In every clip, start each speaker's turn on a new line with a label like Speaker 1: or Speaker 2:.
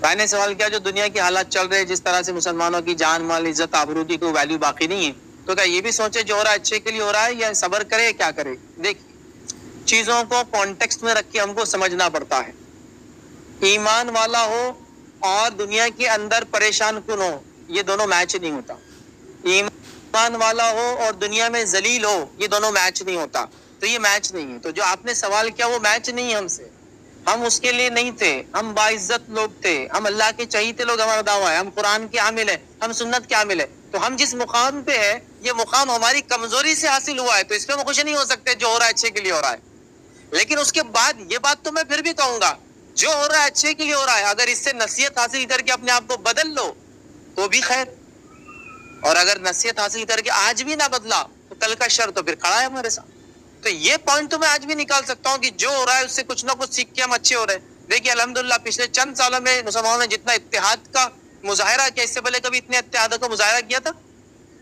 Speaker 1: بھائی نے سوال کیا جو دنیا کی حالات چل رہے ہیں جس طرح سے مسلمانوں کی جان مال عزت آبرو کی کوئی ویلیو باقی نہیں ہے، تو کیا یہ بھی سوچے جو ہو رہا ہے اچھے کے لیے ہو رہا ہے یا صبر کرے کیا کرے؟ دیکھیے چیزوں کو کانٹیکسٹ میں رکھ کے ہم کو سمجھنا پڑتا ہے. ایمان والا ہو اور دنیا کے اندر پریشان کن ہو، یہ دونوں میچ نہیں ہوتا. ایمان والا ہو اور دنیا میں ذلیل ہو، یہ دونوں میچ نہیں ہوتا. تو یہ میچ نہیں ہے. تو جو آپ نے سوال کیا وہ میچ نہیں ہے ہم سے، ہم اس کے لیے نہیں تھے. ہم باعزت لوگ تھے، ہم اللہ کے چہیتے لوگ، ہمارا دعویٰ ہے ہم قرآن کے عامل ہیں، ہم سنت کے عامل ہیں. تو ہم جس مقام پہ ہے یہ مقام ہماری کمزوری سے حاصل ہوا ہے، تو اس پہ ہم خوش نہیں ہو سکتے. جو ہو رہا ہے اچھے کے لیے ہو رہا ہے. لیکن اس کے بعد یہ بات تو میں پھر بھی کہوں گا جو ہو رہا ہے اچھے کے لیے ہو رہا ہے، اگر اس سے نصیحت حاصل کر کے اپنے آپ کو بدل لو تو بھی خیر، اور اگر نصیحت حاصل کر کے آج بھی نہ بدلا تو کل کا شر تو پھر کھڑا ہے ہمارے ساتھ. تو یہ پوائنٹ تو میں آج بھی نکال سکتا ہوں کہ جو ہو رہا ہے اس سے کچھ نہ کچھ سیکھ کے ہم اچھے ہو رہے ہیں. دیکھیے الحمدللہ پچھلے چند سالوں میں مسلمانوں نے جتنا اتحاد کا مظاہرہ کیا، اس سے پہلے کبھی اتنے اتحاد کا مظاہرہ کیا تھا؟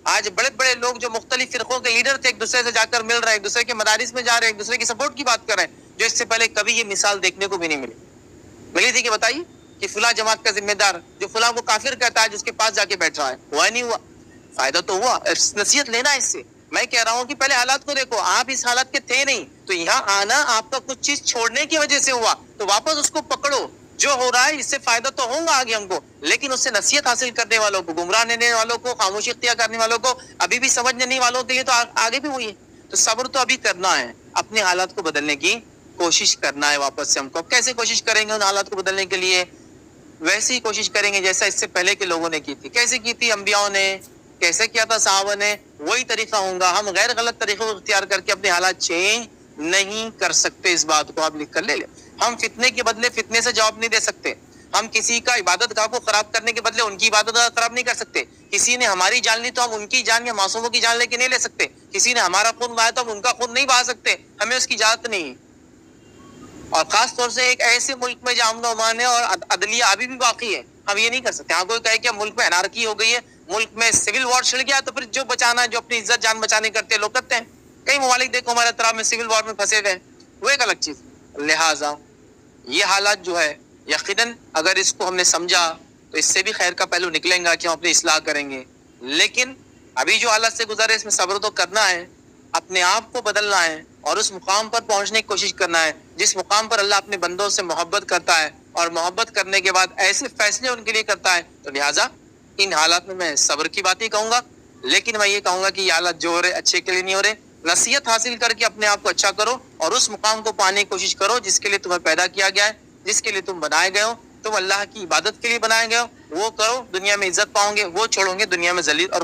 Speaker 1: آج بڑے بڑے لوگ جو مختلف فرقوں کے لیڈر تھے ایک دوسرے سے جا کر مل رہے ہیں، ایک دوسرے کے مدارس میں جا رہے ہیں، ایک دوسرے کی سپورٹ کی بات کر رہے ہیں، جو اس سے پہلے کبھی یہ مثال دیکھنے کو بھی نہیں ملی تھی. کہ بتائیے کہ فلاں جماعت کا ذمہ دار جو فلاں کو کافر کہتا ہے جس کے پاس جا کے بیٹھ رہا ہے، ہوا نہیں ہوا؟ فائدہ تو ہوا. نصیحت لینا اس سے. میں کہہ رہا ہوں کہ پہلے حالات کو دیکھو، آپ اس حالت کے تھے نہیں، تو یہاں آنا آپ کا کچھ چیز چھوڑنے کی وجہ سے ہوا، تو واپس اس کو پکڑو. جو ہو رہا ہے اس سے فائدہ تو ہوگا آگے ہم کو، لیکن اس سے نصیحت حاصل کرنے والوں کو، گمراہ رہنے والوں کو، خاموشی اختیار کرنے والوں کو، ابھی بھی سمجھنے نہیں والوں کے لیے تو آگے بھی وہی ہے. تو صبر تو ابھی کرنا ہے، اپنے حالات کو بدلنے کی کوشش کرنا ہے. واپس سے ہم کو کیسے کوشش کریں گے ان حالات کو بدلنے کے لیے؟ ویسے ہی کوشش کریں گے جیسا اس سے پہلے کے لوگوں نے کی تھی. کیسے کی تھی انبیاءوں نے، کیسے کیا تھا صحابہ نے، وہی طریقہ ہوگا. ہم غیر غلط طریقوں کو اختیار کر کے اپنے حالات چینج نہیں کر سکتے. اس بات کو آپ لکھ کر لے لیں. ہم فتنے کے بدلے فتنے سے جواب نہیں دے سکتے. ہم کسی کا عبادت گاہ کو خراب کرنے کے بدلے ان کی عبادت گاہ خراب نہیں کر سکتے. کسی نے ہماری جان لی تو ہم ان کی جان یا معصوموں کی جان لے کے نہیں لے سکتے. کسی نے ہمارا خون بہایا تو ہم ان کا خون نہیں بہا سکتے. ہمیں اس کی اجازت نہیں. اور خاص طور سے ایک ایسے ملک میں جہاں امن و امان ہے اور عدلیہ ابھی بھی باقی ہے، ہم یہ نہیں کر سکتے. ہاں کوئی کہے کہ ملک میں انارکی ہو گئی ہے، ملک میں سول وار چھڑ گیا، تو پھر جو بچانا ہے، جو اپنی عزت جان بچانے کرتے ہیں لوگ کرتے ہیں. کئی ممالک دیکھو ہمارے اطراف میں سول وار میں پھنسے ہوئے ہیں، وہ ایک الگ چیز. لہٰذا یہ حالات جو ہے یقیناً اگر اس کو ہم نے سمجھا تو اس سے بھی خیر کا پہلو نکلیں گا کہ ہم اپنی اصلاح کریں گے. لیکن ابھی جو حالت سے گزرے اس میں صبر تو کرنا ہے، اپنے آپ کو بدلنا ہے اور اس مقام پر پہنچنے کی کوشش کرنا ہے جس مقام پر اللہ اپنے بندوں سے محبت کرتا ہے، اور محبت کرنے کے بعد ایسے فیصلے ان کے لیے کرتا ہے. تو لہٰذا ان حالات میں صبر کی بات ہی کہوں گا. لیکن میں یہ کہوں گا کہ یہ حالات جو ہو رہے اچھے کے لیے نہیں ہو رہے. نصیحت حاصل کر کے اپنے آپ کو اچھا کرو اور اس مقام کو پانے کی کوشش کرو جس کے لیے تمہیں پیدا کیا گیا ہے، جس کے لیے تم بنائے گئے ہو. تم اللہ کی عبادت کے لیے بنائے گئے ہو، وہ کرو، دنیا میں عزت پاؤ گے. وہ چھوڑو گے دنیا میں ذلیل اور